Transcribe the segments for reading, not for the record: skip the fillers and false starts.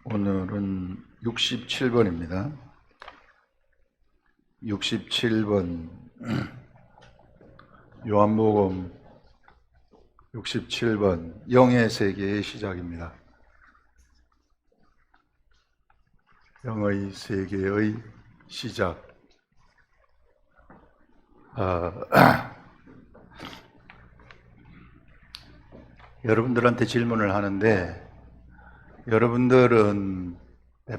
오늘은 67번입니다. 67번 요한복음 67번 영의 세계의 시작입니다. 영의 세계의 시작. 여러분들한테 질문을 하는데 여러분들은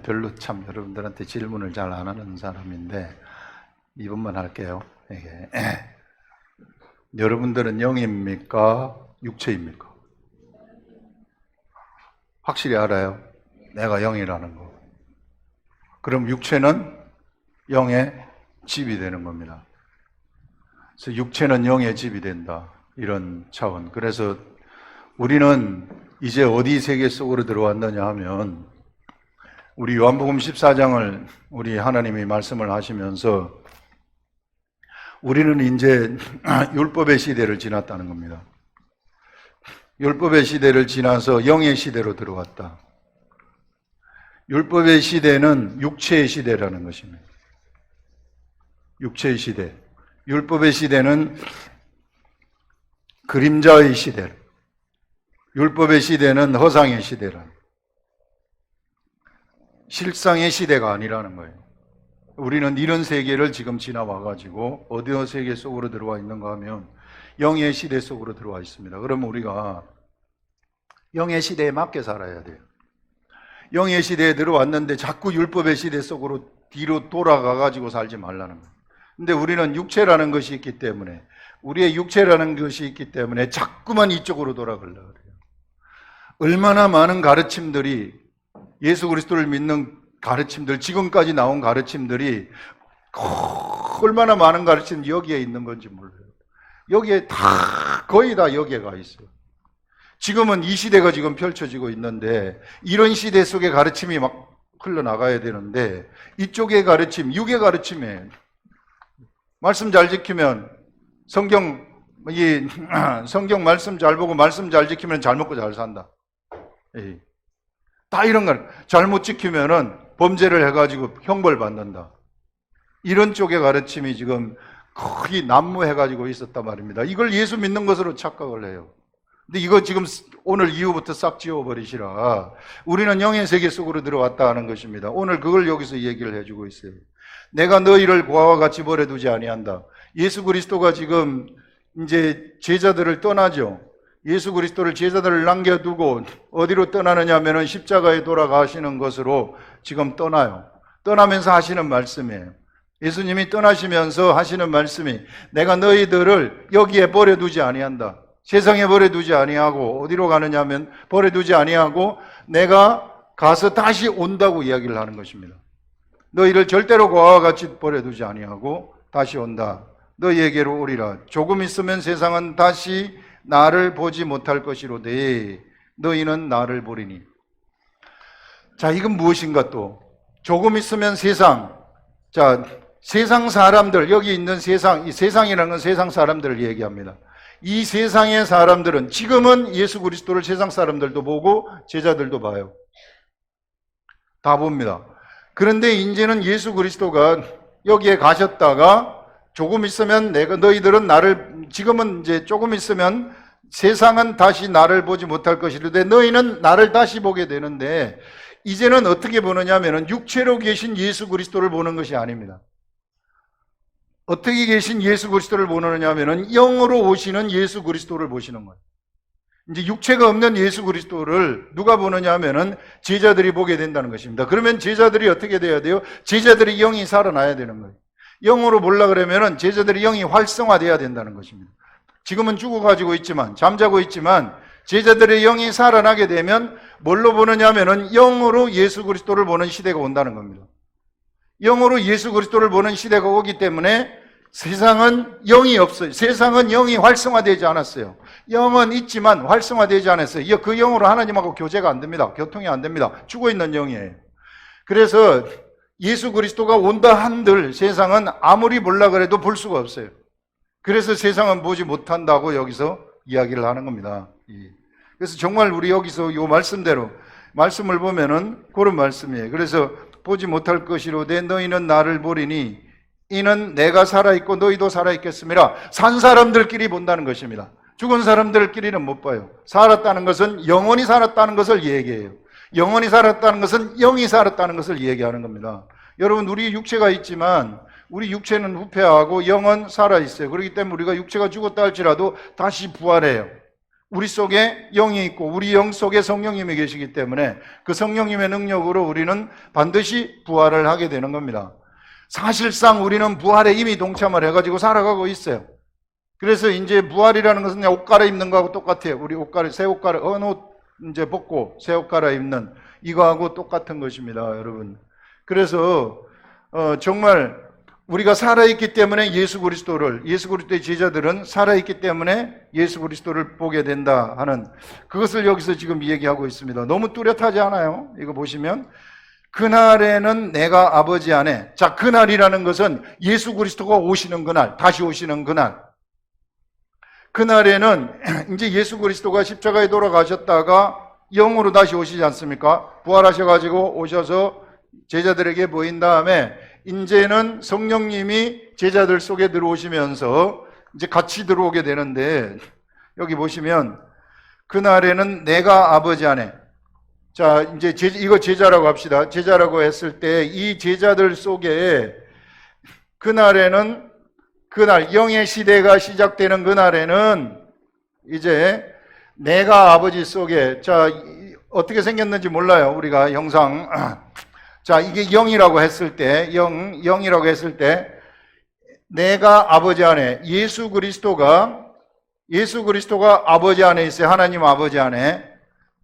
별로 참 여러분들한테 질문을 잘 안 하는 사람인데 이번만 할게요. 이게. 여러분들은 영입니까? 육체입니까? 확실히 알아요? 내가 영이라는 거. 그럼 육체는 영의 집이 되는 겁니다. 그래서 육체는 영의 집이 된다. 이런 차원. 그래서 우리는 이제 어디 세계 속으로 들어왔느냐 하면 우리 요한복음 14장을 우리 하나님이 말씀을 하시면서 우리는 이제 율법의 시대를 지났다는 겁니다. 율법의 시대를 지나서 영의 시대로 들어왔다. 율법의 시대는 육체의 시대라는 것입니다. 육체의 시대. 율법의 시대는 그림자의 시대. 율법의 시대는 허상의 시대라. 실상의 시대가 아니라는 거예요. 우리는 이런 세계를 지금 지나와가지고 어디 세계 속으로 들어와 있는가 하면 영의 시대 속으로 들어와 있습니다. 그러면 우리가 영의 시대에 맞게 살아야 돼요. 영의 시대에 들어왔는데 자꾸 율법의 시대 속으로 뒤로 돌아가가지고 살지 말라는 거예요. 근데 우리는 육체라는 것이 있기 때문에 우리의 육체라는 것이 있기 때문에 자꾸만 이쪽으로 돌아가려고 그래요. 얼마나 많은 가르침들이 예수 그리스도를 믿는 가르침들, 지금까지 나온 가르침들이 얼마나 많은 가르침이 여기에 있는 건지 몰라요. 여기에 거의 다 여기에 가 있어요. 지금은 이 시대가 지금 펼쳐지고 있는데 이런 시대 속의 가르침이 막 흘러나가야 되는데 이쪽의 가르침, 육의 가르침에 말씀 잘 지키면 성경 말씀 잘 보고 말씀 잘 지키면 잘 먹고 잘 산다. 다 이런 걸 잘못 지키면은 범죄를 해가지고 형벌 받는다. 이런 쪽의 가르침이 지금 거의 난무해가지고 있었단 말입니다. 이걸 예수 믿는 것으로 착각을 해요. 근데 이거 지금 오늘 이후부터 싹 지워버리시라. 우리는 영의 세계 속으로 들어왔다 하는 것입니다. 오늘 그걸 여기서 얘기를 해주고 있어요. 내가 너희를 고아와 같이 버려두지 아니한다. 예수 그리스도가 지금 이제 제자들을 떠나죠. 예수 그리스도를 제자들을 남겨두고 어디로 떠나느냐 하면 십자가에 돌아가시는 것으로 지금 떠나요. 떠나면서 하시는 말씀이에요. 예수님이 떠나시면서 하시는 말씀이 내가 너희들을 여기에 버려두지 아니한다. 세상에 버려두지 아니하고 어디로 가느냐 하면 버려두지 아니하고 내가 가서 다시 온다고 이야기를 하는 것입니다. 너희를 절대로 고아와 같이 버려두지 아니하고 다시 온다. 너희에게로 오리라. 조금 있으면 세상은 다시 나를 보지 못할 것이로되 너희는 나를 보리니. 자, 이건 무엇인가 또? 조금 있으면 세상. 자, 세상 사람들, 여기 있는 세상, 이 세상이라는 건 세상 사람들을 얘기합니다. 이 세상의 사람들은 지금은 예수 그리스도를 세상 사람들도 보고 제자들도 봐요. 다 봅니다. 그런데 이제는 예수 그리스도가 여기에 가셨다가 조금 있으면 너희들은 나를, 지금은 이제 조금 있으면 세상은 다시 나를 보지 못할 것이로되 너희는 나를 다시 보게 되는데 이제는 어떻게 보느냐 하면 육체로 계신 예수 그리스도를 보는 것이 아닙니다. 어떻게 계신 예수 그리스도를 보느냐 하면 영으로 오시는 예수 그리스도를 보시는 거예요. 이제 육체가 없는 예수 그리스도를 누가 보느냐 하면은 제자들이 보게 된다는 것입니다. 그러면 제자들이 어떻게 돼야 돼요? 제자들이 영이 살아나야 되는 거예요. 영으로 보려고 그러면은 제자들의 영이 활성화돼야 된다는 것입니다. 지금은 죽어가지고 있지만, 잠자고 있지만, 제자들의 영이 살아나게 되면 뭘로 보느냐 하면은 영으로 예수 그리스도를 보는 시대가 온다는 겁니다. 영으로 예수 그리스도를 보는 시대가 오기 때문에 세상은 영이 없어요. 세상은 영이 활성화되지 않았어요. 영은 있지만 활성화되지 않았어요. 그 영으로 하나님하고 교제가 안 됩니다. 교통이 안 됩니다. 죽어있는 영이에요. 그래서 예수 그리스도가 온다 한들 세상은 아무리 보려고 해도 볼 수가 없어요. 그래서 세상은 보지 못한다고 여기서 이야기를 하는 겁니다. 그래서 정말 우리 여기서 이 말씀대로 말씀을 보면은 그런 말씀이에요. 그래서 보지 못할 것이로되 너희는 나를 보리니 이는 내가 살아있고 너희도 살아있겠음이라. 산 사람들끼리 본다는 것입니다. 죽은 사람들끼리는 못 봐요. 살았다는 것은 영원히 살았다는 것을 얘기해요. 영원히 살았다는 것은 영이 살았다는 것을 얘기하는 겁니다. 여러분, 우리 육체가 있지만 우리 육체는 후패하고 영은 살아있어요. 그렇기 때문에 우리가 육체가 죽었다 할지라도 다시 부활해요. 우리 속에 영이 있고 우리 영 속에 성령님이 계시기 때문에 그 성령님의 능력으로 우리는 반드시 부활을 하게 되는 겁니다. 사실상 우리는 부활에 이미 동참을 해가지고 살아가고 있어요. 그래서 이제 부활이라는 것은 그냥 옷 갈아입는 거하고 똑같아요. 우리 새 옷 옷 이제 벗고 새 옷 갈아입는 이거하고 똑같은 것입니다, 여러분. 그래서 정말 우리가 살아있기 때문에 예수 그리스도의 제자들은 살아있기 때문에 예수 그리스도를 보게 된다 하는 그것을 여기서 지금 얘기하고 있습니다. 너무 뚜렷하지 않아요? 이거 보시면 그날에는 내가 아버지 안에, 자, 그날이라는 것은 예수 그리스도가 오시는 그날, 다시 오시는 그날. 그날에는 이제 예수 그리스도가 십자가에 돌아가셨다가 영으로 다시 오시지 않습니까? 부활하셔가지고 오셔서 제자들에게 보인 다음에 이제는 성령님이 제자들 속에 들어오시면서 이제 같이 들어오게 되는데, 여기 보시면 그날에는 내가 아버지 안에, 자, 이제 이거 제자라고 합시다. 제자라고 했을 때 이 제자들 속에 그날에는, 그날 영의 시대가 시작되는 그날에는 이제 내가 아버지 속에, 자, 어떻게 생겼는지 몰라요, 우리가 형상. 자, 이게 영이라고 했을 때, 영이라고 했을 때 내가 아버지 안에, 예수 그리스도가 아버지 안에 있어요. 하나님 아버지 안에.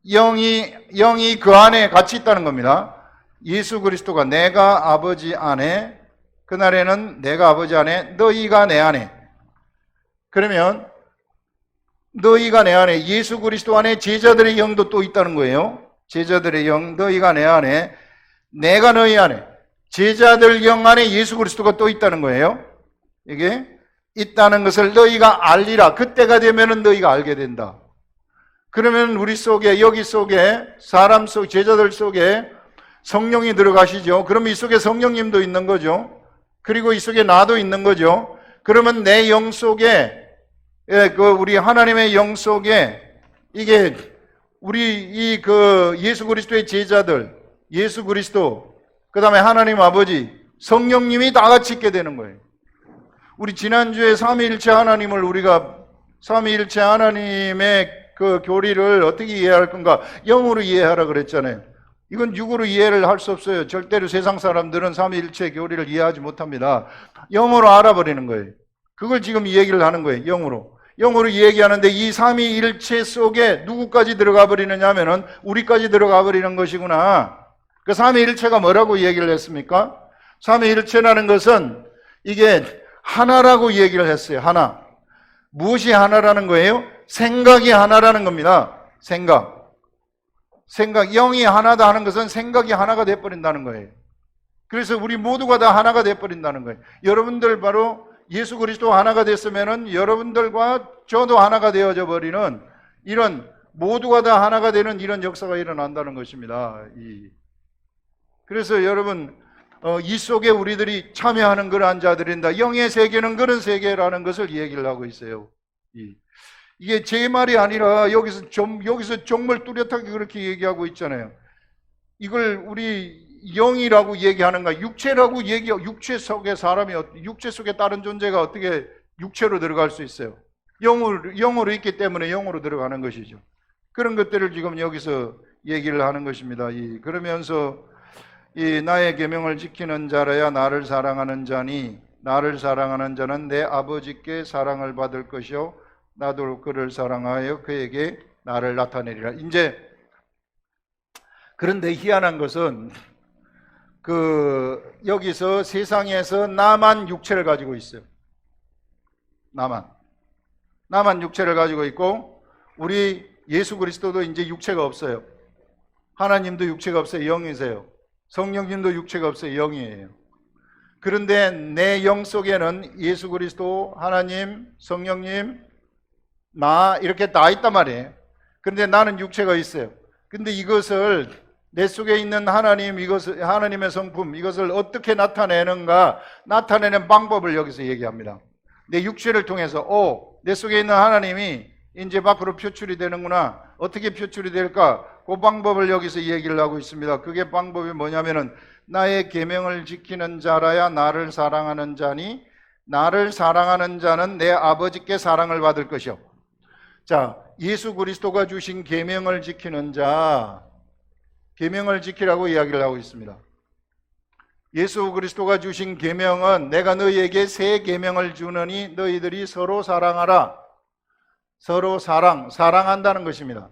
영이 그 안에 같이 있다는 겁니다. 예수 그리스도가 내가 아버지 안에, 그날에는 내가 아버지 안에, 너희가 내 안에. 그러면 너희가 내 안에, 예수 그리스도 안에 제자들의 영도 또 있다는 거예요. 제자들의 영, 너희가 내 안에, 내가 너희 안에, 제자들 영 안에 예수 그리스도가 또 있다는 거예요. 이게 있다는 것을 너희가 알리라. 그때가 되면은 너희가 알게 된다. 그러면 우리 속에, 여기 속에, 사람 속, 제자들 속에 성령이 들어가시죠. 그러면 이 속에 성령님도 있는 거죠. 그리고 이 속에 나도 있는 거죠. 그러면 내 영 속에, 우리 하나님의 영 속에, 이게 우리 예수 그리스도의 제자들, 예수 그리스도, 그 다음에 하나님 아버지, 성령님이 다 같이 있게 되는 거예요. 우리 지난주에 삼위일체 하나님을 우리가, 삼위일체 하나님의 그 교리를 어떻게 이해할 건가? 영으로 이해하라 그랬잖아요. 이건 육으로 이해를 할 수 없어요. 절대로 세상 사람들은 삼위일체 교리를 이해하지 못합니다. 영으로 알아버리는 거예요. 그걸 지금 이 얘기를 하는 거예요. 영으로 얘기하는데 이 삼위일체 속에 누구까지 들어가 버리느냐 하면은 우리까지 들어가 버리는 것이구나. 그 삼위일체가 뭐라고 얘기를 했습니까? 삼위일체라는 것은 이게 하나라고 얘기를 했어요. 하나. 무엇이 하나라는 거예요? 생각이 하나라는 겁니다. 생각. 영이 하나다 하는 것은 생각이 하나가 돼버린다는 거예요. 그래서 우리 모두가 다 하나가 돼버린다는 거예요. 여러분들 바로 예수 그리스도 하나가 됐으면은 여러분들과 저도 하나가 되어져 버리는 이런, 모두가 다 하나가 되는 이런 역사가 일어난다는 것입니다. 그래서 여러분, 이 속에 우리들이 참여하는 그러한 자들인다. 영의 세계는 그런 세계라는 것을 얘기를 하고 있어요. 이게 제 말이 아니라 여기서 정말 뚜렷하게 그렇게 얘기하고 있잖아요. 이걸 우리 영이라고 얘기하는가, 육체라고 육체 속에 육체 속에 다른 존재가 어떻게 육체로 들어갈 수 있어요? 영으로 있기 때문에 영으로 들어가는 것이죠. 그런 것들을 지금 여기서 얘기를 하는 것입니다. 그러면서 나의 계명을 지키는 자라야 나를 사랑하는 자니 나를 사랑하는 자는 내 아버지께 사랑을 받을 것이요 나도 그를 사랑하여 그에게 나를 나타내리라. 이제 그런데 희한한 것은 여기서 세상에서 나만 육체를 가지고 있어요. 나만 육체를 가지고 있고, 우리 예수 그리스도도 이제 육체가 없어요. 하나님도 육체가 없어요. 영이세요. 성령님도 육체가 없어요. 영이에요. 그런데 내 영 속에는 예수 그리스도, 하나님, 성령님, 나 이렇게 다 있단 말이에요. 그런데 나는 육체가 있어요. 근데 이것을 내 속에 있는 하나님의 성품, 이것을 어떻게 나타내는가, 나타내는 방법을 여기서 얘기합니다. 내 육체를 통해서, 내 속에 있는 하나님이 이제 밖으로 표출이 되는구나. 어떻게 표출이 될까? 그 방법을 여기서 얘기를 하고 있습니다. 그게 방법이 뭐냐면은, 나의 계명을 지키는 자라야 나를 사랑하는 자니, 나를 사랑하는 자는 내 아버지께 사랑을 받을 것이요. 자, 예수 그리스도가 주신 계명을 지키는 자, 계명을 지키라고 이야기를 하고 있습니다. 예수 그리스도가 주신 계명은 내가 너희에게 새 계명을 주느니 너희들이 서로 사랑하라. 서로 사랑한다는 것입니다.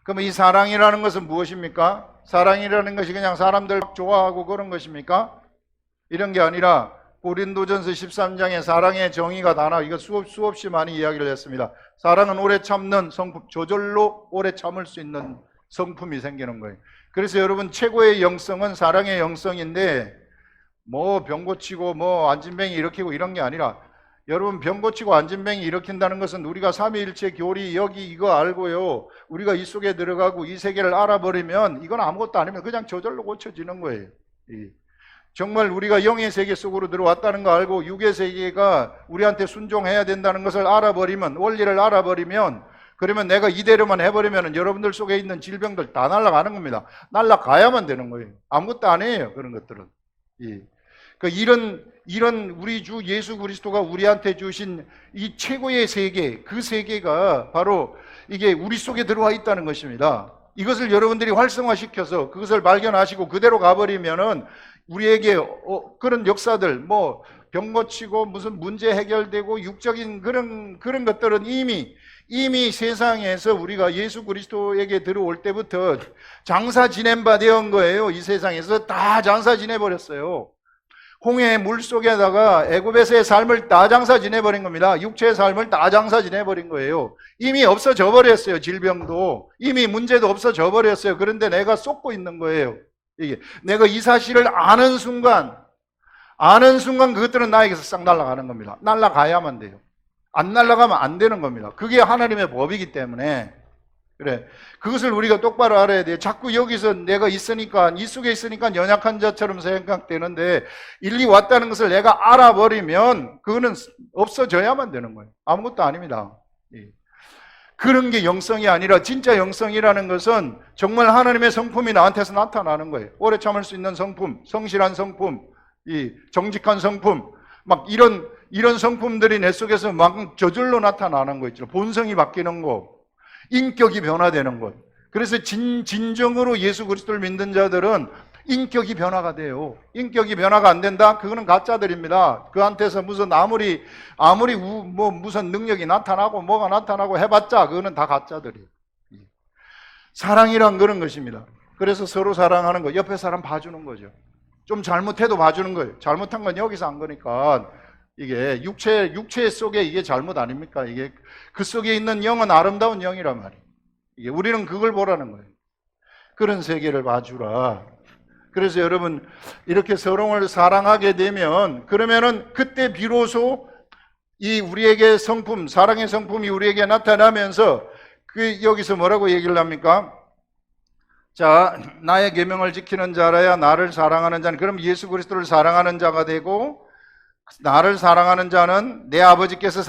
그럼 이 사랑이라는 것은 무엇입니까? 사랑이라는 것이 그냥 사람들 좋아하고 그런 것입니까? 이런 게 아니라 고린도전서 13장에 사랑의 정의가 다 나와. 이거 수없이 많이 이야기를 했습니다. 사랑은 오래 참는 성품, 저절로 오래 참을 수 있는 성품이 생기는 거예요. 그래서 여러분, 최고의 영성은 사랑의 영성인데, 뭐 병 고치고 뭐 안진뱅이 일으키고 이런 게 아니라, 여러분, 병 고치고 안진뱅이 일으킨다는 것은 우리가 삼위일체 교리 여기 이거 알고요, 우리가 이 속에 들어가고 이 세계를 알아버리면 이건 아무것도 아니면 그냥 저절로 고쳐지는 거예요. 정말 우리가 영의 세계 속으로 들어왔다는 거 알고 육의 세계가 우리한테 순종해야 된다는 것을 알아버리면, 원리를 알아버리면, 그러면 내가 이대로만 해버리면 여러분들 속에 있는 질병들 다 날아가는 겁니다. 날아가야만 되는 거예요. 아무것도 아니에요, 그런 것들은. 이런 우리 주 예수 그리스도가 우리한테 주신 이 최고의 세계, 그 세계가 바로 이게 우리 속에 들어와 있다는 것입니다. 이것을 여러분들이 활성화시켜서 그것을 발견하시고 그대로 가버리면은 우리에게 그런 역사들, 뭐 병 고치고 무슨 문제 해결되고 육적인 그런 것들은 이미 세상에서 우리가 예수 그리스도에게 들어올 때부터 장사 지낸 바 되은 거예요. 이 세상에서 다 장사 지내버렸어요. 홍해의 물 속에다가 애굽에서의 삶을 다 장사 지내버린 겁니다. 육체의 삶을 다 장사 지내버린 거예요. 이미 없어져 버렸어요. 질병도 이미 문제도 없어져 버렸어요. 그런데 내가 쏟고 있는 거예요. 이게 내가 이 사실을 아는 순간 그것들은 나에게서 싹 날아가는 겁니다. 날아가야만 돼요. 안 날아가면 안 되는 겁니다. 그게 하나님의 법이기 때문에. 그래, 그것을 우리가 똑바로 알아야 돼요. 자꾸 여기서 내가 있으니까, 이 속에 있으니까 연약한 자처럼 생각되는데, 일리 왔다는 것을 내가 알아버리면 그거는 없어져야만 되는 거예요. 아무것도 아닙니다. 그런 게 영성이 아니라, 진짜 영성이라는 것은 정말 하나님의 성품이 나한테서 나타나는 거예요. 오래 참을 수 있는 성품, 성실한 성품, 이 정직한 성품, 막 이런 성품들이 내 속에서 막 저절로 나타나는 거 있죠. 본성이 바뀌는 거, 인격이 변화되는 것. 그래서 진정으로 예수 그리스도를 믿는 자들은 인격이 변화가 돼요. 인격이 변화가 안 된다? 그거는 가짜들입니다. 그한테서 무슨 아무리 무슨 능력이 나타나고 뭐가 나타나고 해봤자 그거는 다 가짜들이에요. 사랑이란 그런 것입니다. 그래서 서로 사랑하는 거, 옆에 사람 봐주는 거죠. 좀 잘못해도 봐주는 거예요. 잘못한 건 여기서 한 거니까. 이게 육체 속에 이게 잘못 아닙니까? 이게 그 속에 있는 영은 아름다운 영이란 말이에요. 이게 우리는 그걸 보라는 거예요. 그런 세계를 봐주라. 그래서 여러분, 이렇게 서로를 사랑하게 되면, 그러면은 그때 비로소 이 우리에게 성품, 사랑의 성품이 우리에게 나타나면서 여기서 뭐라고 얘기를 합니까? 자, 나의 계명을 지키는 자라야 나를 사랑하는 자는, 그럼 예수 그리스도를 사랑하는 자가 되고, 나를 사랑하는 자는 내 아버지께서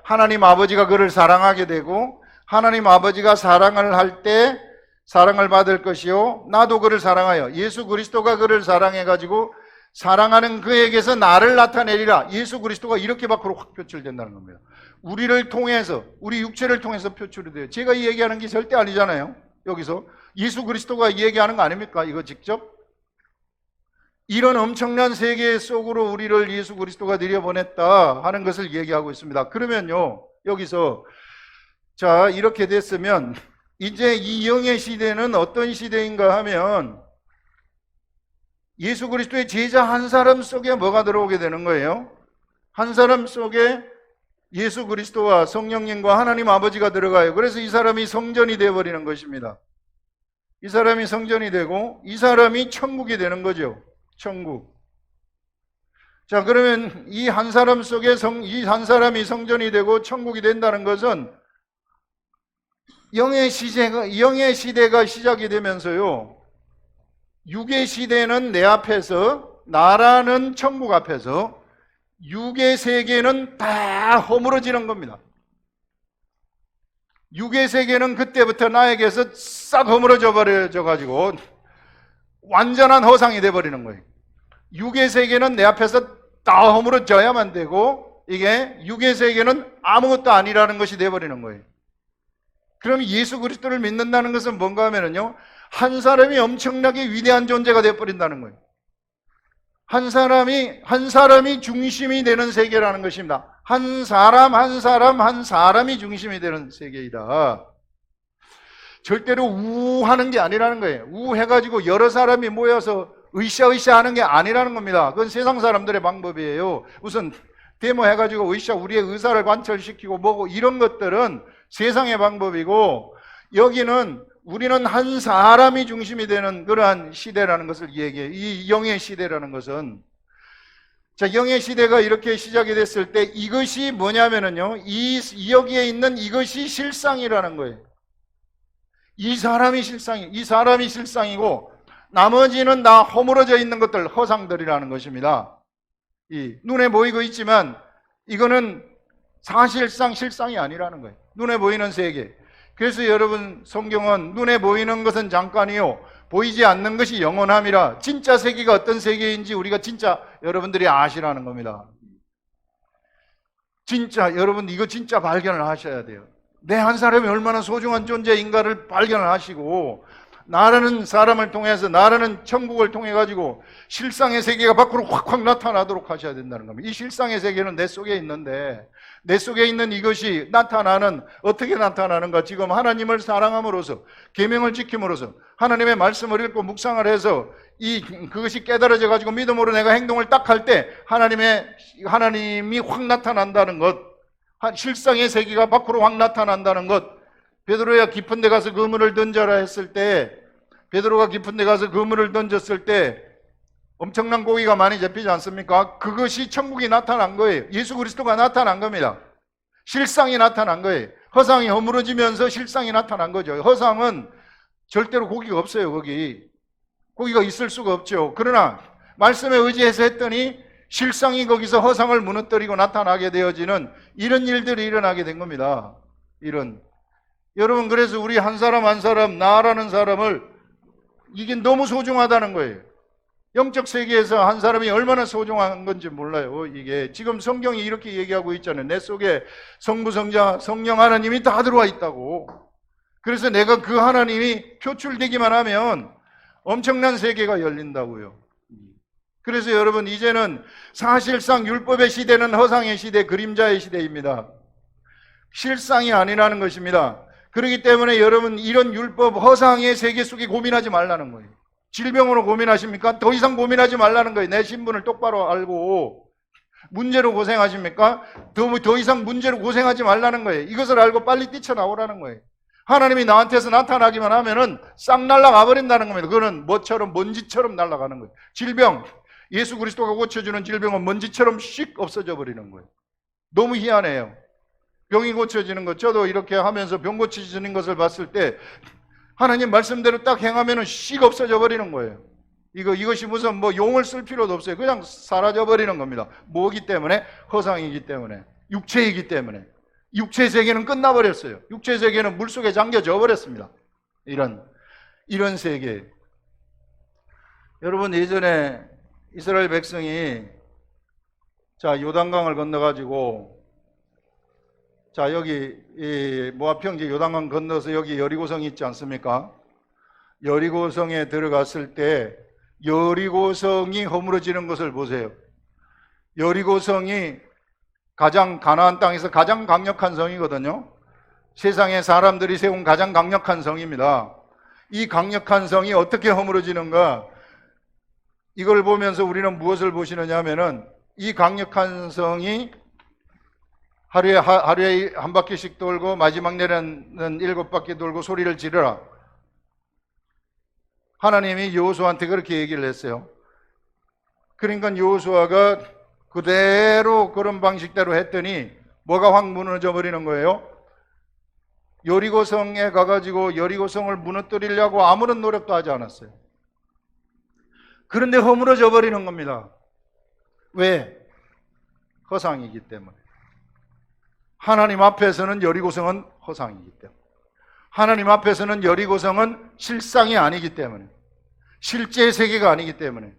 하나님 아버지가 그를 사랑하게 되고, 하나님 아버지가 사랑을 할 때 사랑을 받을 것이요, 나도 그를 사랑하여, 예수 그리스도가 그를 사랑해가지고 사랑하는 그에게서 나를 나타내리라. 예수 그리스도가 이렇게 밖으로 확 표출된다는 겁니다. 우리를 통해서, 우리 육체를 통해서 표출이 돼요. 제가 이 얘기하는 게 절대 아니잖아요. 여기서 예수 그리스도가 이 얘기하는 거 아닙니까? 이거 직접 이런 엄청난 세계 속으로 우리를 예수 그리스도가 들여보냈다 하는 것을 얘기하고 있습니다. 그러면요, 여기서 자, 이렇게 됐으면 이제 이 영의 시대는 어떤 시대인가 하면 예수 그리스도의 제자 한 사람 속에 뭐가 들어오게 되는 거예요? 한 사람 속에 예수 그리스도와 성령님과 하나님 아버지가 들어가요. 그래서 이 사람이 성전이 되어버리는 것입니다. 이 사람이 성전이 되고 이 사람이 천국이 되는 거죠. 천국. 자, 그러면 이 한 사람 속에 이 한 사람이 성전이 되고 천국이 된다는 것은 영의 시대가 시작이 되면서요, 육의 시대는 내 앞에서, 나라는 천국 앞에서 육의 세계는 다 허물어지는 겁니다. 육의 세계는 그때부터 나에게서 싹 허물어져 버려가지고 완전한 허상이 돼버리는 거예요. 육의 세계는 내 앞에서 다 허물어져야만 되고, 이게 육의 세계는 아무것도 아니라는 것이 돼버리는 거예요. 그럼 예수 그리스도를 믿는다는 것은 뭔가 하면은요, 한 사람이 엄청나게 위대한 존재가 되어버린다는 거예요. 한 사람이 중심이 되는 세계라는 것입니다. 한 사람이 중심이 되는 세계이다. 절대로 우하는 게 아니라는 거예요. 우해가지고 여러 사람이 모여서 으쌰으쌰 하는 게 아니라는 겁니다. 그건 세상 사람들의 방법이에요. 우선 데모해가지고 우리의 의사를 관철시키고 뭐고 이런 것들은 세상의 방법이고, 여기는 우리는 한 사람이 중심이 되는 그러한 시대라는 것을 얘기해요. 이 영의 시대라는 것은. 자, 영의 시대가 이렇게 시작이 됐을 때 이것이 뭐냐면은요, 여기에 있는 이것이 실상이라는 거예요. 이 사람이 실상이고 나머지는 다 허물어져 있는 것들, 허상들이라는 것입니다. 이 눈에 보이고 있지만 이거는 사실상 실상이 아니라는 거예요. 눈에 보이는 세계. 그래서 여러분, 성경은 눈에 보이는 것은 잠깐이요 보이지 않는 것이 영원함이라, 진짜 세계가 어떤 세계인지 우리가 진짜 여러분들이 아시라는 겁니다. 진짜 여러분, 이거 진짜 발견을 하셔야 돼요. 내 한 사람이 얼마나 소중한 존재인가를 발견을 하시고, 나라는 사람을 통해서, 나라는 천국을 통해 가지고 실상의 세계가 밖으로 확확 나타나도록 하셔야 된다는 겁니다. 이 실상의 세계는 내 속에 있는데, 내 속에 있는 이것이 어떻게 나타나는가? 지금 하나님을 사랑함으로써, 계명을 지킴으로써, 하나님의 말씀을 읽고 묵상을 해서 그것이 깨달아져 가지고 믿음으로 내가 행동을 딱 할 때 하나님이 확 나타난다는 것, 실상의 세계가 밖으로 확 나타난다는 것. 베드로야 깊은 데 가서 그물을 던져라 했을 때, 베드로가 깊은 데 가서 그물을 던졌을 때 엄청난 고기가 많이 잡히지 않습니까? 그것이 천국이 나타난 거예요. 예수 그리스도가 나타난 겁니다. 실상이 나타난 거예요. 허상이 허물어지면서 실상이 나타난 거죠. 허상은 절대로 고기가 없어요. 고기가 있을 수가 없죠. 그러나 말씀에 의지해서 했더니 실상이 거기서 허상을 무너뜨리고 나타나게 되어지는 이런 일들이 일어나게 된 겁니다. 여러분, 그래서 우리 한 사람 한 사람, 나라는 사람을, 이게 너무 소중하다는 거예요. 영적 세계에서 한 사람이 얼마나 소중한 건지 몰라요. 이게 지금 성경이 이렇게 얘기하고 있잖아요. 내 속에 성부, 성자, 성령 하나님이 다 들어와 있다고. 그래서 내가 그 하나님이 표출되기만 하면 엄청난 세계가 열린다고요. 그래서 여러분, 이제는 사실상 율법의 시대는 허상의 시대, 그림자의 시대입니다. 실상이 아니라는 것입니다. 그렇기 때문에 여러분, 이런 율법, 허상의 세계 속에 고민하지 말라는 거예요. 질병으로 고민하십니까? 더 이상 고민하지 말라는 거예요. 내 신분을 똑바로 알고. 문제로 고생하십니까? 더 이상 문제로 고생하지 말라는 거예요. 이것을 알고 빨리 뛰쳐나오라는 거예요. 하나님이 나한테서 나타나기만 하면은 싹 날아가 버린다는 겁니다. 그거는 먼지처럼 날아가는 거예요. 질병, 예수 그리스도가 고쳐주는 질병은 먼지처럼 씩 없어져 버리는 거예요. 너무 희한해요. 병이 고쳐지는 것, 저도 이렇게 하면서 병 고쳐지는 것을 봤을 때 하나님 말씀대로 딱 행하면은 씩 없어져 버리는 거예요. 이것이 무슨 용을 쓸 필요도 없어요. 그냥 사라져 버리는 겁니다. 뭐기 때문에? 허상이기 때문에, 육체이기 때문에. 육체 세계는 끝나버렸어요. 육체 세계는 물속에 잠겨져 버렸습니다. 이런 세계. 여러분, 예전에 이스라엘 백성이 요단강을 건너가지고, 여기 모압 평지 요단강 건너서 여기 여리고성이 있지 않습니까? 여리고성에 들어갔을 때 여리고성이 허물어지는 것을 보세요. 여리고성이 가나안 땅에서 가장 강력한 성이거든요. 세상에 사람들이 세운 가장 강력한 성입니다. 이 강력한 성이 어떻게 허물어지는가? 이걸 보면서 우리는 무엇을 보시느냐 하면은, 이 강력한 성이 하루에 한 바퀴씩 돌고 마지막 날에는 7바퀴 돌고 소리를 지르라. 하나님이 여호수아한테 그렇게 얘기를 했어요. 그러니까 여호수아가 그대로 그런 방식대로 했더니 뭐가 확 무너져 버리는 거예요? 여리고성에 가가지고 여리고성을 무너뜨리려고 아무런 노력도 하지 않았어요. 그런데 허물어져 버리는 겁니다. 왜? 허상이기 때문에. 하나님 앞에서는 여리고성은 허상이기 때문에. 하나님 앞에서는 여리고성은 실상이 아니기 때문에. 실제의 세계가 아니기 때문에.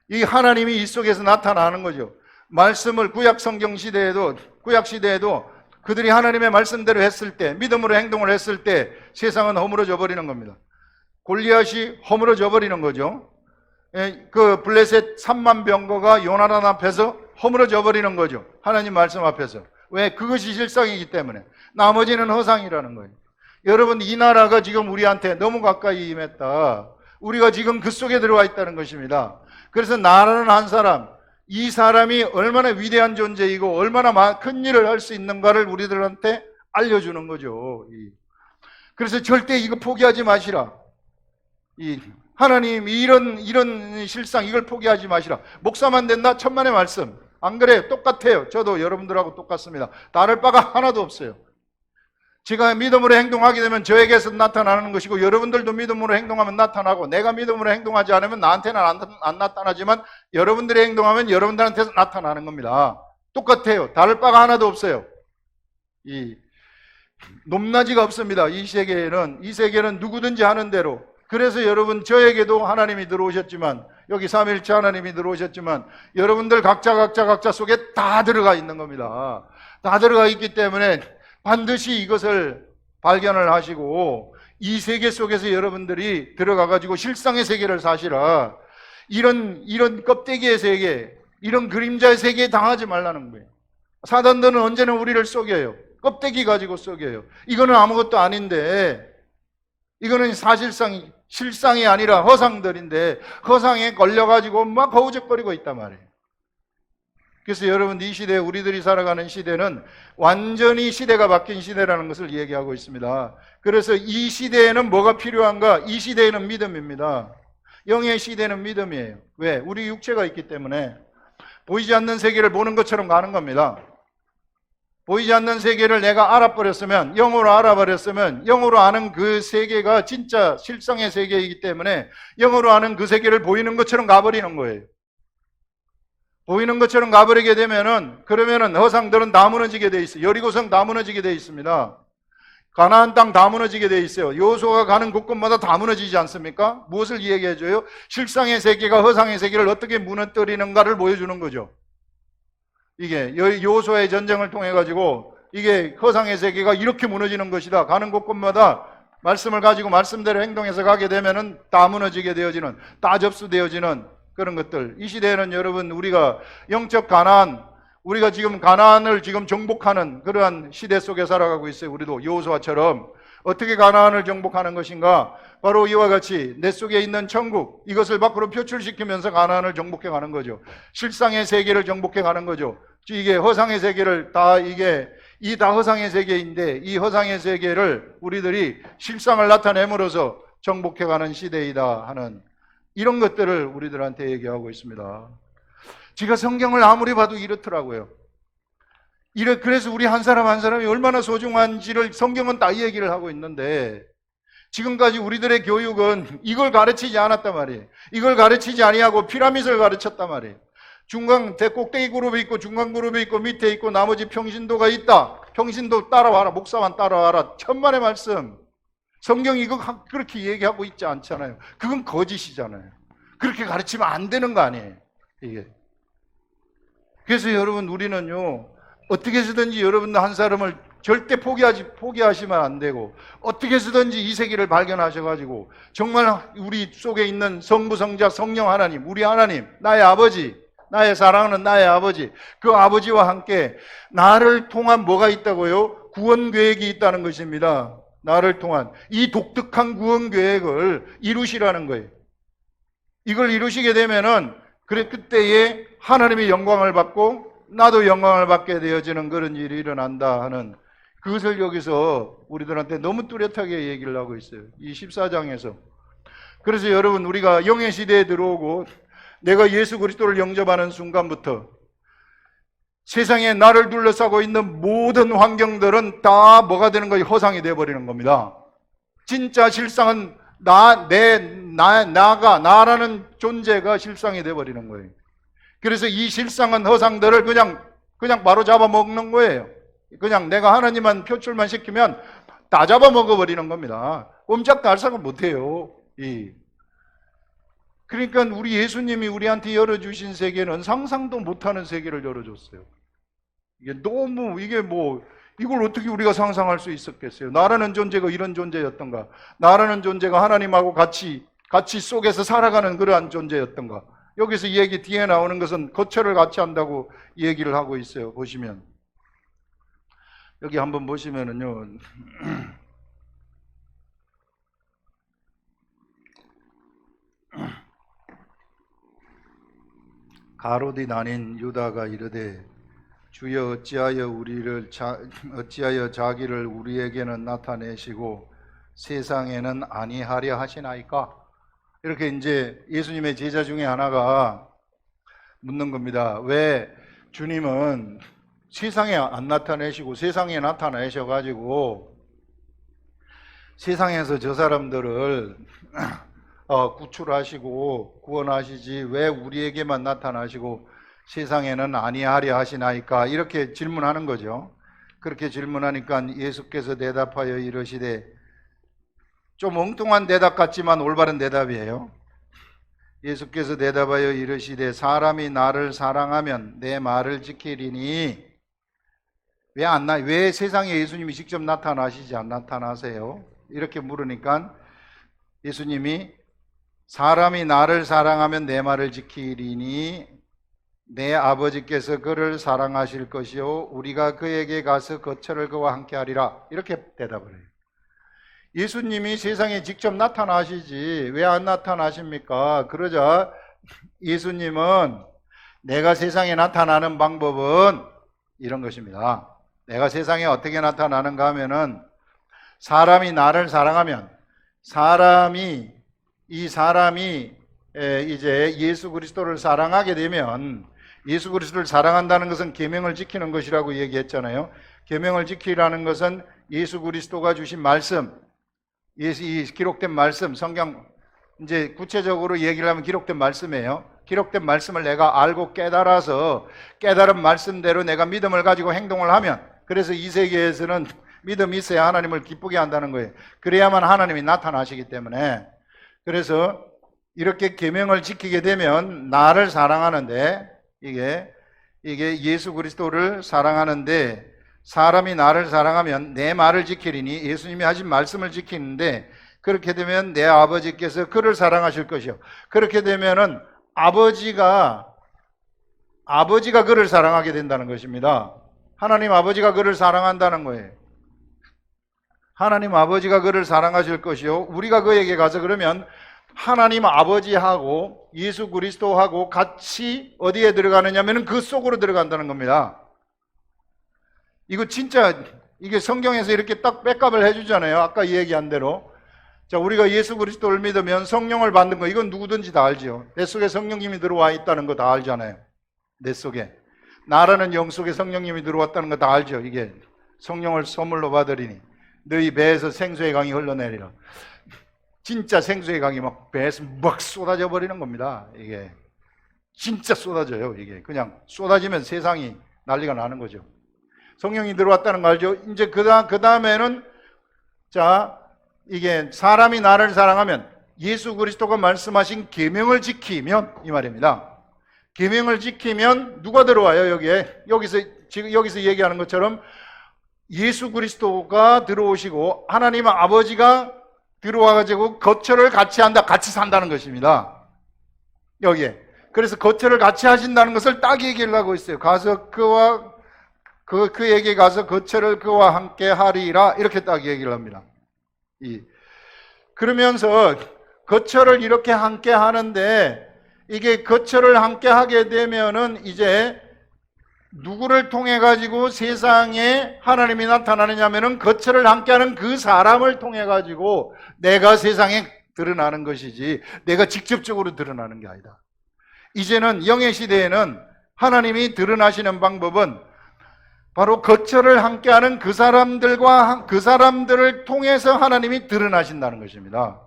이 하나님이 이 속에서 나타나는 거죠. 말씀을 구약 성경 시대에도, 구약 시대에도 그들이 하나님의 말씀대로 했을 때, 믿음으로 행동을 했을 때 세상은 허물어져 버리는 겁니다. 골리앗이 허물어져 버리는 거죠. 그 블레셋 3만 병거가 요나단 앞에서 허물어져 버리는 거죠. 하나님 말씀 앞에서. 왜? 그것이 실상이기 때문에. 나머지는 허상이라는 거예요. 여러분, 이 나라가 지금 우리한테 너무 가까이 임했다. 우리가 지금 그 속에 들어와 있다는 것입니다. 그래서 나라는 한 사람, 이 사람이 얼마나 위대한 존재이고 얼마나 큰 일을 할 수 있는가를 우리들한테 알려주는 거죠. 그래서 절대 이거 포기하지 마시라. 하나님 이런 실상, 이걸 포기하지 마시라. 목사만 된다? 천만의 말씀. 안 그래요? 똑같아요. 저도 여러분들하고 똑같습니다. 다를 바가 하나도 없어요. 제가 믿음으로 행동하게 되면 저에게서 나타나는 것이고, 여러분들도 믿음으로 행동하면 나타나고, 내가 믿음으로 행동하지 않으면 나한테는 안 나타나지만 여러분들이 행동하면 여러분들한테서 나타나는 겁니다. 똑같아요. 다를 바가 하나도 없어요. 높낮이가 없습니다. 이 세계는 누구든지 하는 대로. 그래서 여러분, 저에게도 하나님이 들어오셨지만, 여기 삼위일체 하나님이 들어오셨지만, 여러분들 각자 속에 다 들어가 있는 겁니다. 다 들어가 있기 때문에 반드시 이것을 발견을 하시고, 이 세계 속에서 여러분들이 들어가가지고 실상의 세계를 사시라. 이런 껍데기의 세계, 이런 그림자의 세계에 당하지 말라는 거예요. 사단들은 언제나 우리를 속여요. 껍데기 가지고 속여요. 이거는 아무것도 아닌데, 이거는 사실상 실상이 아니라 허상들인데, 허상에 걸려가지고 막 허우적거리고 있단 말이에요. 그래서 여러분, 이 시대, 우리들이 살아가는 시대는 완전히 시대가 바뀐 시대라는 것을 얘기하고 있습니다. 그래서 이 시대에는 뭐가 필요한가? 이 시대에는 믿음입니다. 영의 시대는 믿음이에요. 왜? 우리 육체가 있기 때문에 보이지 않는 세계를 보는 것처럼 가는 겁니다. 보이지 않는 세계를 내가 알아버렸으면, 영으로 알아버렸으면, 영으로 아는 그 세계가 진짜 실상의 세계이기 때문에 영으로 아는 그 세계를 보이는 것처럼 가버리는 거예요. 보이는 것처럼 가버리게 되면은, 그러면은 허상들은 다 무너지게 돼 있어요. 여리고성 다 무너지게 돼 있습니다. 가나안 땅 다 무너지게 돼 있어요. 여호수아가 가는 곳곳마다 다 무너지지 않습니까? 무엇을 얘기해줘요? 실상의 세계가 허상의 세계를 어떻게 무너뜨리는가를 보여주는 거죠. 이게 여호수아의 전쟁을 통해 가지고 이게 허상의 세계가 이렇게 무너지는 것이다. 가는 곳곳마다 말씀을 가지고 말씀대로 행동해서 가게 되면은 다 무너지게 되어지는, 다 접수되어지는 그런 것들. 이 시대에는 여러분, 우리가 영적 가나안, 우리가 지금 가나안을 지금 정복하는 그러한 시대 속에 살아가고 있어요. 우리도 여호수아처럼. 어떻게 가나안을 정복하는 것인가? 바로 이와 같이 내 속에 있는 천국, 이것을 밖으로 표출시키면서 가나안을 정복해 가는 거죠. 실상의 세계를 정복해 가는 거죠. 이게 허상의 세계를 다, 이 다 허상의 세계인데, 이 허상의 세계를 우리들이 실상을 나타내므로써 정복해 가는 시대이다 하는 이런 것들을 우리들한테 얘기하고 있습니다. 제가 성경을 아무리 봐도 이렇더라고요. 그래서 우리 한 사람 한 사람이 얼마나 소중한지를 성경은 다 얘기를 하고 있는데, 지금까지 우리들의 교육은 이걸 가르치지 않았단 말이에요. 이걸 가르치지 아니하고 피라밋을 가르쳤단 말이에요. 꼭대기 그룹이 있고 중간 그룹이 있고 밑에 있고 나머지 평신도가 있다. 평신도 따라와라. 목사만 따라와라. 천만의 말씀. 성경이 이거 그렇게 얘기하고 있지 않잖아요. 그건 거짓이잖아요. 그렇게 가르치면 안 되는 거 아니에요, 이게. 그래서 여러분, 우리는요, 어떻게 해서든지 여러분들 한 사람을 절대 포기하시면 안 되고, 어떻게 해서든지 이 세계를 발견하셔가지고 정말 우리 속에 있는 성부, 성자, 성령 하나님, 우리 하나님, 나의 아버지, 나의 사랑하는 나의 아버지, 그 아버지와 함께 나를 통한 뭐가 있다고요? 구원 계획이 있다는 것입니다. 나를 통한 이 독특한 구원 계획을 이루시라는 거예요. 이걸 이루시게 되면은 그때에 하나님이 영광을 받고 나도 영광을 받게 되어지는 그런 일이 일어난다 하는, 그것을 여기서 우리들한테 너무 뚜렷하게 얘기를 하고 있어요. 이 14장에서. 그래서 여러분, 우리가 영의 시대에 들어오고 내가 예수 그리스도를 영접하는 순간부터 세상에 나를 둘러싸고 있는 모든 환경들은 다 뭐가 되는 거예요? 허상이 되어버리는 겁니다. 진짜 실상은 나라는 존재가 실상이 되어버리는 거예요. 그래서 이 실상은 허상들을 그냥 바로 잡아먹는 거예요. 그냥 내가 하나님만 표출만 시키면 다 잡아먹어버리는 겁니다. 꼼짝달싹을 못해요. 그러니까 우리 예수님이 우리한테 열어주신 세계는 상상도 못하는 세계를 열어줬어요. 이걸 어떻게 우리가 상상할 수 있었겠어요? 나라는 존재가 이런 존재였던가? 나라는 존재가 하나님하고 같이 속에서 살아가는 그러한 존재였던가? 여기서 이 얘기 뒤에 나오는 것은 거처를 같이 한다고 얘기를 하고 있어요. 보시면 여기 한번 보시면은요. 가롯이 나뉜 유다가 이르되 주여 어찌하여 자기를 우리에게는 나타내시고 세상에는 아니하려 하시나이까? 이렇게 이제 예수님의 제자 중에 하나가 묻는 겁니다. 왜 주님은 세상에 안 나타내시고 세상에 나타내셔가지고 세상에서 저 사람들을 구출하시고 구원하시지 왜 우리에게만 나타나시고 세상에는 아니하려 하시나이까? 이렇게 질문하는 거죠. 그렇게 질문하니까 예수께서 대답하여 이르시되, 좀 엉뚱한 대답 같지만 올바른 대답이에요. 예수께서 대답하여 이르시되 사람이 나를 사랑하면 내 말을 지키리니. 왜 세상에 예수님이 직접 나타나시지 안 나타나세요? 이렇게 물으니까 예수님이 사람이 나를 사랑하면 내 말을 지키리니 내 아버지께서 그를 사랑하실 것이요 우리가 그에게 가서 거처를 그와 함께 하리라. 이렇게 대답을 해요. 예수님이 세상에 직접 나타나시지 왜 안 나타나십니까? 그러자 예수님은 내가 세상에 나타나는 방법은 이런 것입니다. 내가 세상에 어떻게 나타나는가 하면은 사람이 나를 사랑하면 이 사람이 이제 예수 그리스도를 사랑하게 되면, 예수 그리스도를 사랑한다는 것은 계명을 지키는 것이라고 얘기했잖아요. 계명을 지키라는 것은 예수 그리스도가 주신 말씀, 이 기록된 말씀, 성경 이제 구체적으로 얘기를 하면 기록된 말씀이에요. 기록된 말씀을 내가 알고 깨달아서 깨달은 말씀대로 내가 믿음을 가지고 행동을 하면, 그래서 이 세계에서는 믿음이 있어야 하나님을 기쁘게 한다는 거예요. 그래야만 하나님이 나타나시기 때문에. 그래서 이렇게 계명을 지키게 되면 나를 사랑하는데, 이게 예수 그리스도를 사랑하는데, 사람이 나를 사랑하면 내 말을 지키리니, 예수님이 하신 말씀을 지키는데, 그렇게 되면 내 아버지께서 그를 사랑하실 것이요. 그렇게 되면은 아버지가 그를 사랑하게 된다는 것입니다. 하나님 아버지가 그를 사랑한다는 거예요. 하나님 아버지가 그를 사랑하실 것이요 우리가 그에게 가서 그러면 하나님 아버지하고 예수 그리스도하고 같이 어디에 들어가느냐면 그 속으로 들어간다는 겁니다. 이거 진짜 이게 성경에서 이렇게 딱 백업을 해주잖아요. 아까 얘기한 대로. 자, 우리가 예수 그리스도를 믿으면 성령을 받는 거, 이건 누구든지 다 알죠. 내 속에 성령님이 들어와 있다는 거 다 알잖아요. 내 속에 나라는 영 속에 성령님이 들어왔다는 거 다 알죠. 이게 성령을 선물로 받으리니 너희 배에서 생수의 강이 흘러내리라. 진짜 생수의 강이 막 배에서 막 쏟아져 버리는 겁니다. 이게 진짜 쏟아져요. 이게 그냥 쏟아지면 세상이 난리가 나는 거죠. 성령이 들어왔다는 거 알죠? 이제 그 다음에는 자, 이게 사람이 나를 사랑하면 예수 그리스도가 말씀하신 계명을 지키면, 이 말입니다. 계명을 지키면 누가 들어와요? 여기서 얘기하는 것처럼 예수 그리스도가 들어오시고 하나님 아버지가 들어와가지고 거처를 같이 한다, 같이 산다는 것입니다. 여기에. 그래서 거처를 같이 하신다는 것을 딱 얘기를 하고 있어요. 가서 그에게 가서 거처를 그와 함께 하리라. 이렇게 딱 얘기를 합니다. 그러면서 거처를 이렇게 함께 하는데, 이게 거처를 함께 하게 되면은 이제 누구를 통해 가지고 세상에 하나님이 나타나느냐면은 거처를 함께하는 그 사람을 통해 가지고 내가 세상에 드러나는 것이지 내가 직접적으로 드러나는 게 아니다. 이제는 영의 시대에는 하나님이 드러나시는 방법은 바로 거처를 함께하는 그 사람들을 통해서 하나님이 드러나신다는 것입니다.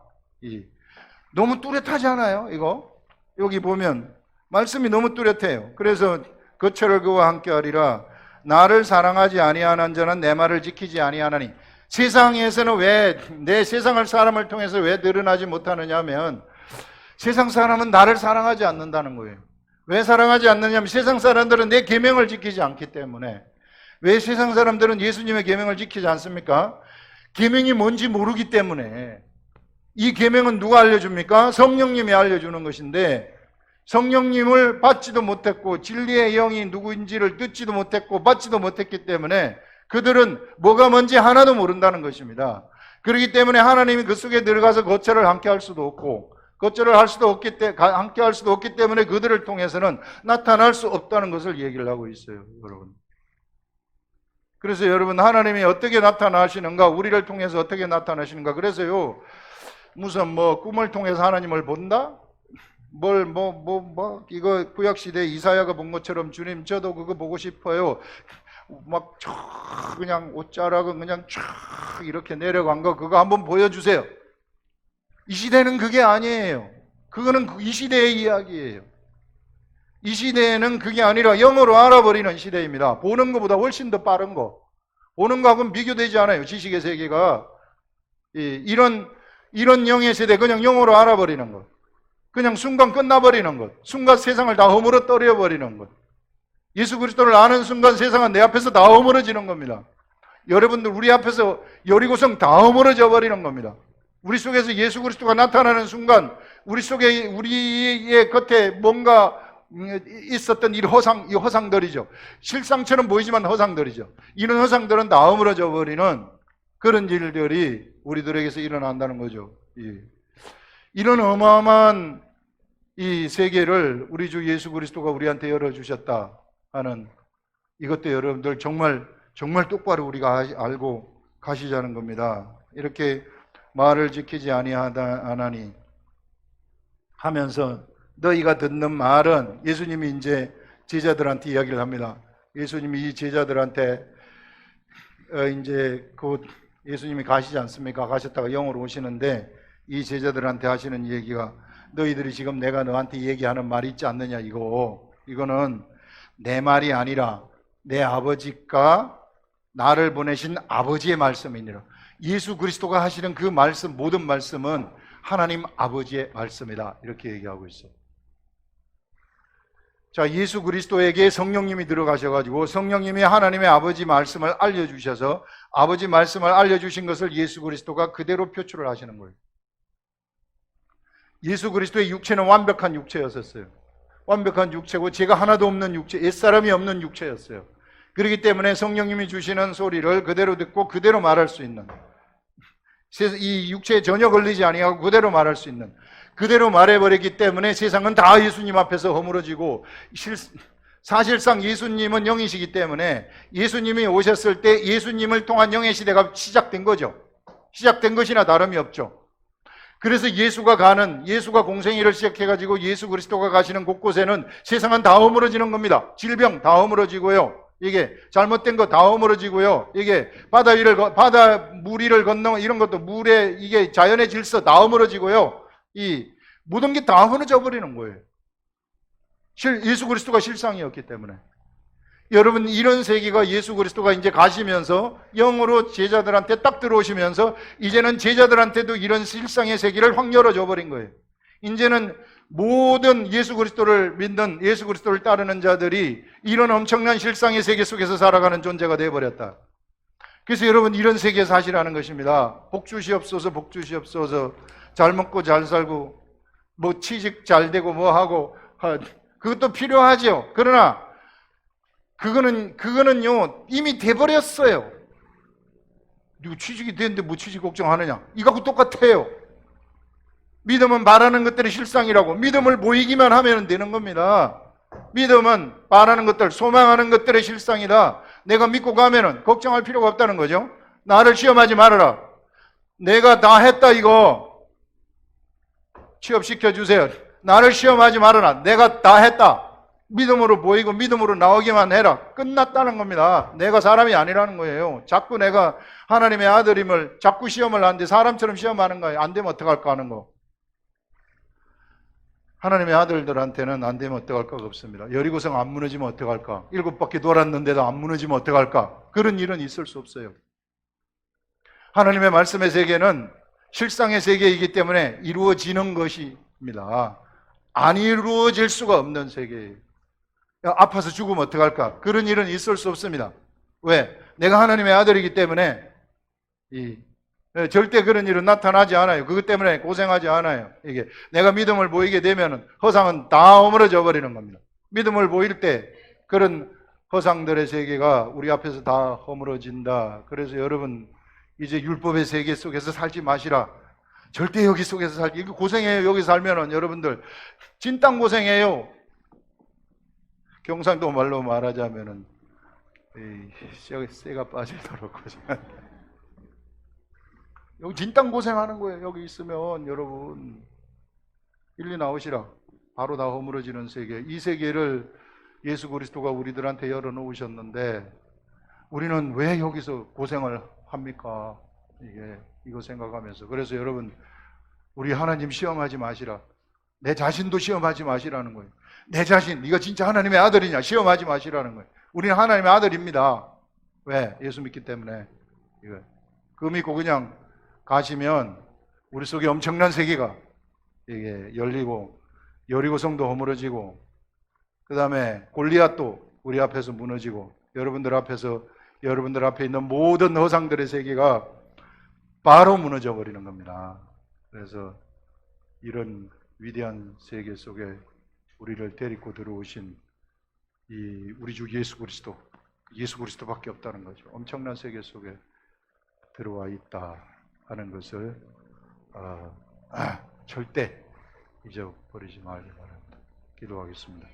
너무 뚜렷하지 않아요? 이거 여기 보면 말씀이 너무 뚜렷해요. 그래서 거처를 그와 함께하리라. 나를 사랑하지 아니하는 자는 내 말을 지키지 아니하나니. 세상에서는 왜 내 세상을 사람을 통해서 왜 드러나지 못하느냐 하면 세상 사람은 나를 사랑하지 않는다는 거예요. 왜 사랑하지 않느냐면 세상 사람들은 내 계명을 지키지 않기 때문에. 왜 세상 사람들은 예수님의 계명을 지키지 않습니까? 계명이 뭔지 모르기 때문에. 이 계명은 누가 알려줍니까? 성령님이 알려주는 것인데 성령님을 받지도 못했고 진리의 영이 누구인지를 듣지도 못했고 받지도 못했기 때문에 그들은 뭐가 뭔지 하나도 모른다는 것입니다. 그렇기 때문에 하나님이 그 속에 들어가서 거처를 함께 할 수도 없고 거처를 함께 할 수도 없기 때문에 그들을 통해서는 나타날 수 없다는 것을 얘기를 하고 있어요, 여러분. 그래서 여러분, 하나님이 어떻게 나타나시는가, 우리를 통해서 어떻게 나타나시는가. 그래서요, 무슨 꿈을 통해서 하나님을 본다? 이거 구약시대 이사야가 본 것처럼 주님 저도 그거 보고 싶어요. 막 그냥 옷자락은 그냥 쫙 이렇게 내려간 거 그거 한번 보여주세요. 이 시대는 그게 아니에요. 그거는 이 시대의 이야기예요. 이 시대에는 그게 아니라 영어로 알아버리는 시대입니다. 보는 것보다 훨씬 더 빠른 거. 보는 거하고는 비교되지 않아요. 지식의 세계가. 이런 영의 세대, 그냥 영어로 알아버리는 것. 그냥 순간 끝나버리는 것. 순간 세상을 다 허물어 떨어버리는 것. 예수 그리스도를 아는 순간 세상은 내 앞에서 다 허물어지는 겁니다. 여러분들 우리 앞에서 여리고성 다 허물어져 버리는 겁니다. 우리 속에서 예수 그리스도가 나타나는 순간 우리 속에 우리의 겉에 뭔가 있었던 이 허상들이죠. 실상처럼 보이지만 허상들이죠. 이런 허상들은 다 허물어져 버리는 그런 일들이 우리들에게서 일어난다는 거죠. 이런 어마어마한 이 세계를 우리 주 예수 그리스도가 우리한테 열어주셨다 하는 이것도 여러분들 정말 똑바로 우리가 알고 가시자는 겁니다. 이렇게 말을 지키지 아니하나니 하면서 너희가 듣는 말은, 예수님이 이제 제자들한테 이야기를 합니다. 예수님이 이 제자들한테 이제 곧 예수님이 가시지 않습니까? 가셨다가 영으로 오시는데 이 제자들한테 하시는 얘기가 너희들이 지금 내가 너한테 얘기하는 말이 있지 않느냐, 이거는 내 말이 아니라 내 아버지가 나를 보내신 아버지의 말씀이니라. 예수 그리스도가 하시는 그 말씀, 모든 말씀은 하나님 아버지의 말씀이다, 이렇게 얘기하고 있어요. 자, 예수 그리스도에게 성령님이 들어가셔가지고 성령님이 하나님의 아버지 말씀을 알려주셔서 아버지 말씀을 알려주신 것을 예수 그리스도가 그대로 표출을 하시는 거예요. 예수 그리스도의 육체는 완벽한 육체였었어요. 완벽한 육체고 죄가 하나도 없는 육체, 옛사람이 없는 육체였어요. 그렇기 때문에 성령님이 주시는 소리를 그대로 듣고 그대로 말할 수 있는, 이 육체에 전혀 걸리지 아니하고 그대로 말할 수 있는, 그대로 말해버렸기 때문에 세상은 다 예수님 앞에서 허물어지고, 사실상 예수님은 영이시기 때문에 예수님이 오셨을 때 예수님을 통한 영의 시대가 시작된 거죠. 시작된 것이나 다름이 없죠. 그래서 예수가 공생애를 시작해가지고 예수 그리스도가 가시는 곳곳에는 세상은 다 허물어지는 겁니다. 질병 다 허물어지고요. 이게 잘못된 거 다 허물어지고요. 이게 바다 물 위를 건너 이런 것도 물에 이게 자연의 질서 다 허물어지고요. 이 모든 게 다 허물어져 버리는 거예요. 예수 그리스도가 실상이었기 때문에. 여러분, 이런 세계가 예수 그리스도가 이제 가시면서 영으로 제자들한테 딱 들어오시면서 이제는 제자들한테도 이런 실상의 세계를 확 열어줘 버린 거예요. 이제는 모든 예수 그리스도를 믿는, 예수 그리스도를 따르는 자들이 이런 엄청난 실상의 세계 속에서 살아가는 존재가 되어버렸다. 그래서 여러분, 이런 세계에 사시라는 것입니다. 복 주시옵소서, 복 주시옵소서. 잘 먹고 잘 살고 취직 잘 되고 하고 그것도 필요하죠. 그러나 그거는요 이미 돼버렸어요. 누구 취직이 됐는데 취직 걱정하느냐? 이거하고 똑같아요. 믿음은 말하는 것들이 실상이라고. 믿음을 보이기만 하면 되는 겁니다. 믿음은 말하는 것들, 소망하는 것들의 실상이다. 내가 믿고 가면은 걱정할 필요가 없다는 거죠. 나를 시험하지 말아라. 내가 다 했다, 이거. 취업시켜주세요. 나를 시험하지 말아라. 내가 다 했다. 믿음으로 보이고 믿음으로 나오기만 해라. 끝났다는 겁니다. 내가 사람이 아니라는 거예요. 자꾸 내가 하나님의 아들임을 자꾸 시험을 하는데 사람처럼 시험하는 거예요. 안 되면 어떡할까 하는 거. 하나님의 아들들한테는 안 되면 어떡할까가 없습니다. 여리고성 안 무너지면 어떡할까? 7바퀴 돌았는데도 안 무너지면 어떡할까? 그런 일은 있을 수 없어요. 하나님의 말씀의 세계는 실상의 세계이기 때문에 이루어지는 것입니다. 안 이루어질 수가 없는 세계예요. 아파서 죽으면 어떡할까? 그런 일은 있을 수 없습니다. 왜? 내가 하나님의 아들이기 때문에 절대 그런 일은 나타나지 않아요. 그것 때문에 고생하지 않아요. 이게 내가 믿음을 보이게 되면 허상은 다 허물어져 버리는 겁니다. 믿음을 보일 때 그런 허상들의 세계가 우리 앞에서 다 허물어진다. 그래서 여러분 이제 율법의 세계 속에서 살지 마시라. 절대 여기 속에서 살기 이거 고생해요. 여기 살면은 여러분들 진땅 고생해요. 경상도 말로 말하자면은 쇠가 빠지도록 고생한다. 여기 진땅 고생하는 거예요. 여기 있으면 여러분 일리 나오시라. 바로 다 허물어지는 세계. 이 세계를 예수 그리스도가 우리들한테 열어놓으셨는데 우리는 왜 여기서 고생을 합니까? 이거 생각하면서. 그래서 여러분 우리 하나님 시험하지 마시라. 내 자신도 시험하지 마시라는 거예요. 내 자신, 네가 진짜 하나님의 아들이냐? 시험하지 마시라는 거예요. 우리는 하나님의 아들입니다. 왜? 예수 믿기 때문에. 그 믿고 그냥 가시면 우리 속에 엄청난 세계가 이게 열리고 여리고성도 허물어지고 그 다음에 골리앗도 우리 앞에서 무너지고 여러분들 앞에 있는 모든 허상들의 세계가 바로 무너져 버리는 겁니다. 그래서 이런 위대한 세계 속에 우리를 데리고 들어오신 우리 주 예수 그리스도밖에 없다는 거죠. 엄청난 세계 속에 들어와 있다 하는 것을 절대 잊어버리지 말기 바랍니다. 기도하겠습니다.